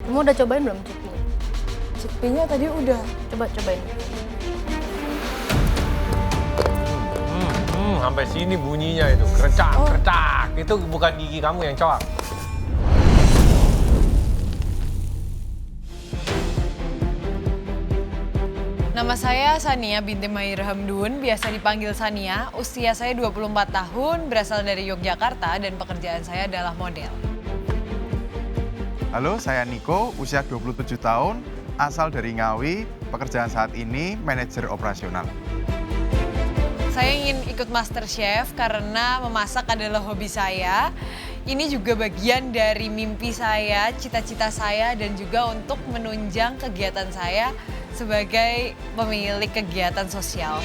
Kamu udah cobain belum chickpea? Chickpea-nya tadi udah. Cobain. Sampai sini bunyinya itu, kercak. Itu bukan gigi kamu yang coak. Nama saya Sania binti Mahir Hamdun, biasa dipanggil Sania. Usia saya 24 tahun, berasal dari Yogyakarta dan pekerjaan saya adalah model. Halo, saya Niko, usia 27 tahun, asal dari Ngawi, pekerjaan saat ini manajer operasional. Saya ingin ikut MasterChef karena memasak adalah hobi saya. Ini juga bagian dari mimpi saya, cita-cita saya, dan juga untuk menunjang kegiatan saya sebagai pemilik kegiatan sosial.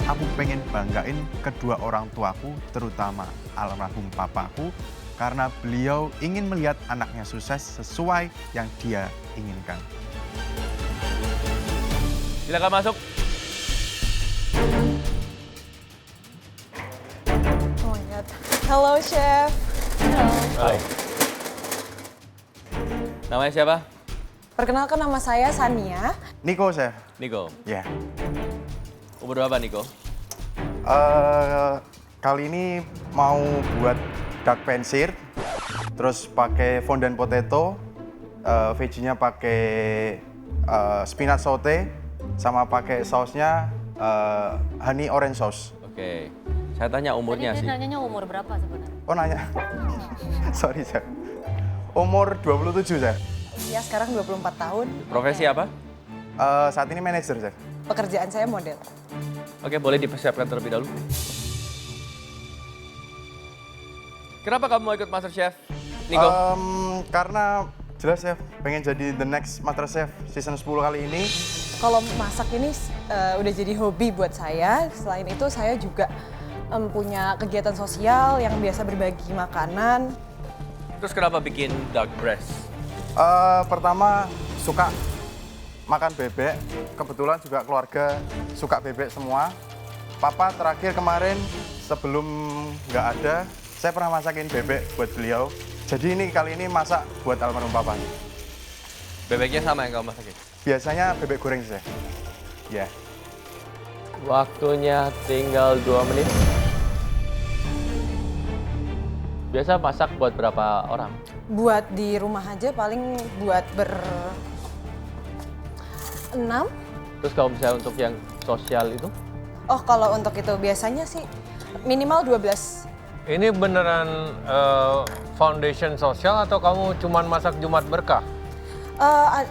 Aku pengen banggain kedua orang tuaku, terutama almarhum papaku, karena beliau ingin melihat anaknya sukses sesuai yang dia inginkan. Silakan masuk. Oh my God. Hello, Chef. Hai. Namanya siapa? Perkenalkan nama saya Sania. Niko, Chef. Niko. Ya. Umur berapa Niko? Kali ini mau buat duck pensir, terus pakai fondant potato, veggie-nya pakai spinach saute, sama pakai sausnya honey orange sauce. Oke. Saya tanya umurnya Tadi sih. dia nanyanya umur berapa sebenarnya? Oh nanya, sorry Chef. Umur 27 Chef. Ya, sekarang 24 tahun. Profesi apa? Saat ini manajer Chef. Pekerjaan saya model. Oke, boleh dipersiapkan terlebih dahulu. Kenapa kamu mau ikut MasterChef, Niko? Karena jelas Chef, pengen jadi the next Master Chef season 10 kali ini. Kalau masak ini udah jadi hobi buat saya. Selain itu saya juga punya kegiatan sosial yang biasa berbagi makanan. Terus kenapa bikin duck breast? Pertama suka makan bebek, kebetulan juga keluarga suka bebek semua. Papa terakhir kemarin sebelum nggak ada, saya pernah masakin bebek buat beliau. Jadi ini kali ini masak buat almarhum papa. Bebeknya sama yang kamu masakin? Biasanya bebek goreng sih. Ya. Waktunya tinggal 2 menit. Biasa masak buat berapa orang? Buat di rumah aja paling buat ber-6. Terus kalau misalnya untuk yang sosial itu? Oh, kalau untuk itu biasanya sih minimal 12. Ini beneran foundation sosial atau kamu cuman masak Jumat Berkah?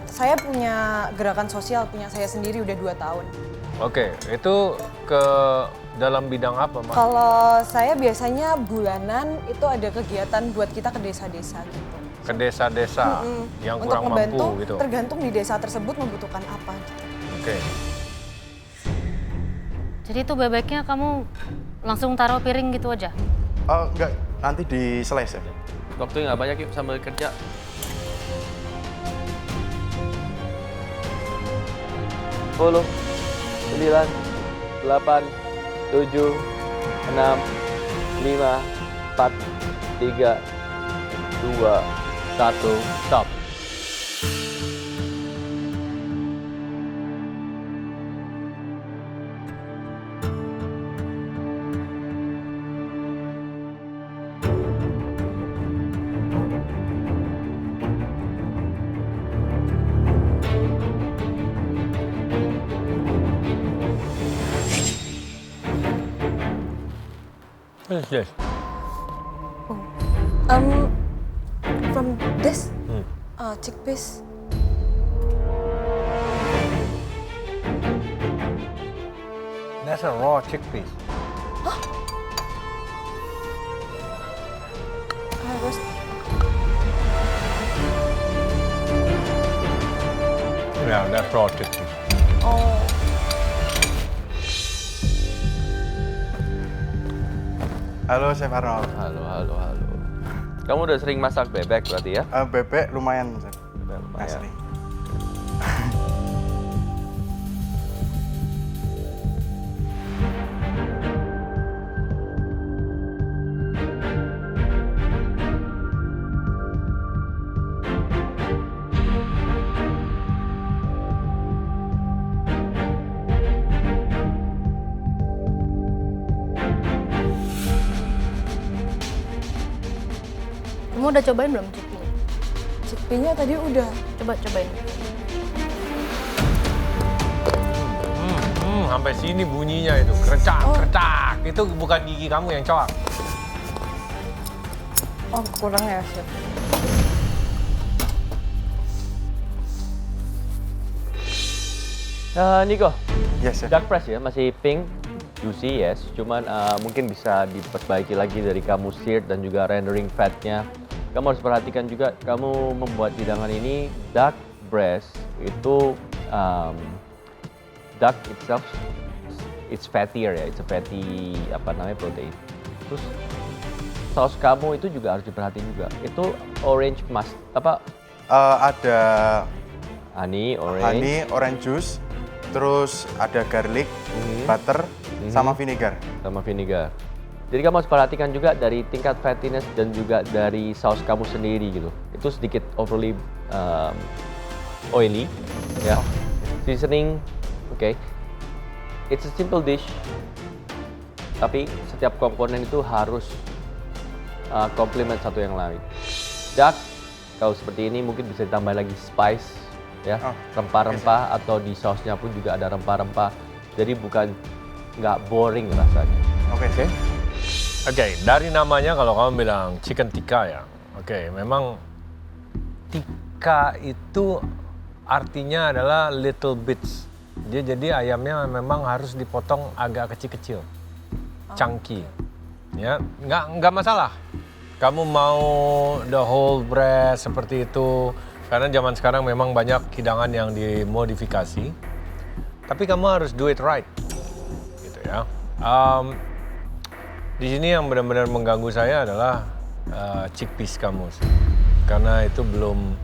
Saya punya gerakan sosial, punya saya sendiri udah 2 tahun. Oke, itu ke dalam bidang apa, Mas? Kalau saya biasanya bulanan itu ada kegiatan buat kita ke desa-desa gitu. Ke desa-desa yang Untuk kurang ngebantu, mampu gitu. tergantung di desa tersebut membutuhkan apa gitu. Oke. Jadi itu bebeknya kamu langsung taruh piring gitu aja? Enggak, nanti di slice ya. Waktunya nggak banyak yuk sambil kerja. 10, 9, 8, 7, 6, 5, 4, 3, 2, 1, stop. What is this? From this chickpeas. That's a raw chickpeas. Roast. Yeah, that's raw chickpeas. Oh, Halo Chef Arnold. Halo. Kamu udah sering masak bebek berarti ya? Bebek lumayan Chef. Lumayan. Asli. Kamu udah cobain belum chickpea? Chickpea-nya tadi udah. Coba cobain. Sampai sini bunyinya itu, krecak, krecak. Itu bukan gigi kamu yang coak. Oh, kurang ya, Chef. Niko, Yes, chef. dark press ya, masih pink, juicy yes. Cuman mungkin bisa diperbaiki lagi dari kamu seared dan juga rendering fatnya. Kamu harus perhatikan juga, kamu membuat hidangan ini dark breast itu duck itself, it's fattier ya, it's a fatty protein. Terus saus kamu itu juga harus diperhatiin juga. Itu orange Ada honey, orange juice, terus ada garlic, butter, sama vinegar. sama vinegar. Jadi kamu harus perhatikan juga dari tingkat fattiness dan juga dari saus kamu sendiri gitu. Itu sedikit overly oily, ya. Seasoning, oke. It's a simple dish, tapi setiap komponen itu harus complement satu yang lain. Duck, kalau seperti ini mungkin bisa ditambah lagi spice, ya, rempah-rempah atau di sausnya pun juga ada rempah-rempah. Jadi bukan nggak boring rasanya. Oke. Oke, dari namanya kalau kamu bilang chicken tikka ya. Oke, memang tikka itu artinya adalah little bits. Jadi ayamnya memang harus dipotong agak kecil-kecil, chunky. Ya, nggak masalah. Kamu mau the whole breast seperti itu, karena zaman sekarang memang banyak hidangan yang dimodifikasi. Tapi kamu harus do it right, gitu ya. Di sini yang benar-benar mengganggu saya adalah chickpeas kamu, karena itu belum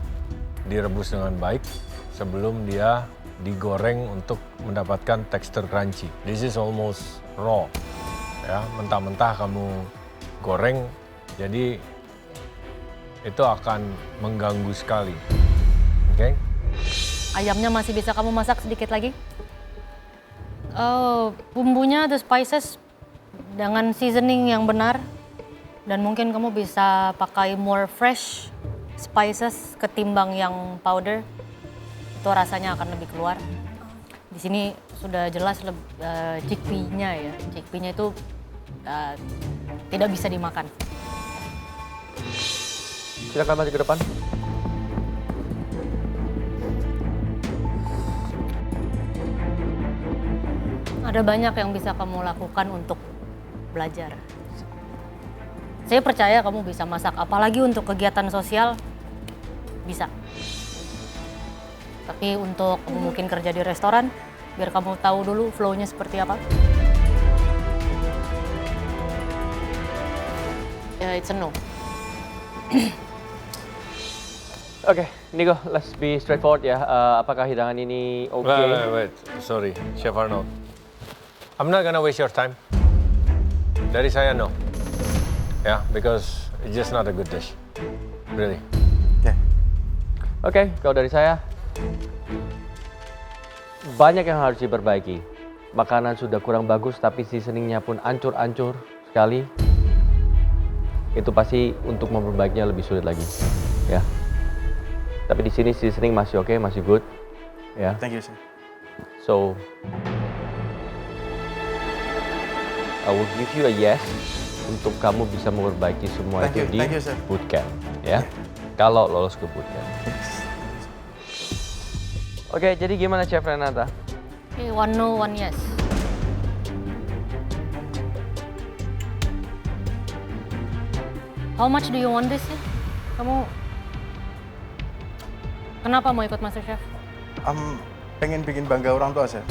direbus dengan baik sebelum dia digoreng untuk mendapatkan tekstur crunchy. This is almost raw, ya, mentah-mentah kamu goreng, jadi itu akan mengganggu sekali. Oke? Ayamnya masih bisa kamu masak sedikit lagi? Bumbunya, the spices dengan seasoning yang benar, dan mungkin kamu bisa pakai more fresh spices ketimbang yang powder. Itu rasanya akan lebih keluar. Di sini sudah jelas chickpea-nya ya. Chickpea-nya itu tidak bisa dimakan. Silakan maju ke depan. Ada banyak yang bisa kamu lakukan untuk belajar. Saya percaya kamu bisa masak, apalagi untuk kegiatan sosial bisa. Tapi untuk kamu mungkin kerja di restoran, biar kamu tahu dulu flow-nya seperti apa. It's a no. Oke, Niko, let's be straightforward ya. Apakah hidangan ini oke? Wait. Sorry, Chef Arnold. I'm not gonna waste your time. Dari saya no. Yeah, because it's just not a good dish. Really. Oke, kalau dari saya, banyak yang harus diperbaiki. Makanan sudah kurang bagus, tapi seasoningnya pun ancur-ancur sekali. Itu pasti untuk memperbaikinya lebih sulit lagi, ya. Tapi di sini seasoning masih oke, masih good, ya. Thank you, sir. So, I will give you a yes untuk kamu bisa memperbaiki semua Thank itu you, di sir. bootcamp, ya. Kalau lolos ke bootcamp. Oke, jadi gimana Chef Renata? Okay, one no, one yes. How much do you want this ya? Kamu kenapa mau ikut MasterChef? Pengen bikin bangga orang tua, Chef.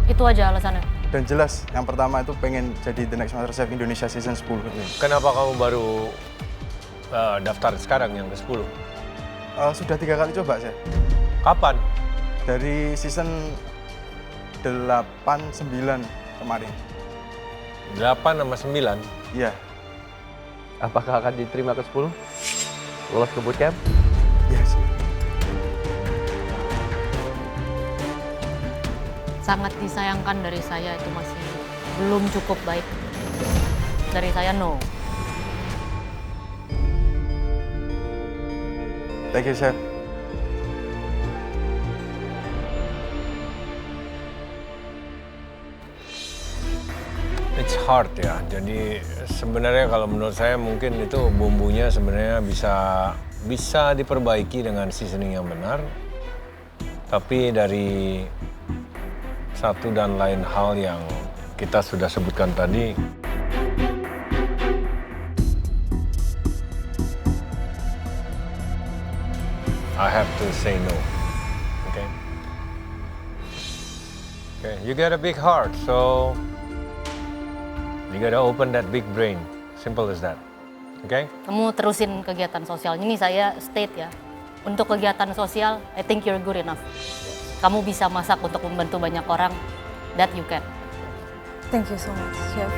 Itu aja alasannya. Dan jelas, yang pertama itu pengen jadi The Next Master Chef Indonesia Season 10. Kenapa kamu baru daftar sekarang yang ke-10? Sudah 3 kali coba, Chef. Kapan? Dari season 8, 9 kemarin. 8 sama 9? Iya. Apakah akan diterima ke 10? Lolos ke bootcamp? Yes. Sangat disayangkan dari saya, itu masih belum cukup baik. Dari saya no. Thank you, Chef. It's hard ya. Jadi sebenarnya kalau menurut saya mungkin itu bumbunya sebenarnya bisa diperbaiki dengan seasoning yang benar. Tapi dari satu dan lain hal yang kita sudah sebutkan tadi, I have to say no. Okay? Okay, you got a big heart, so you gotta open that big brain. Simple as that. Okay? Kamu terusin kegiatan sosial. Ini saya state ya. Untuk kegiatan sosial, I think you're good enough. Kamu bisa masak untuk membantu banyak orang. That you can. Thank you so much, Chef.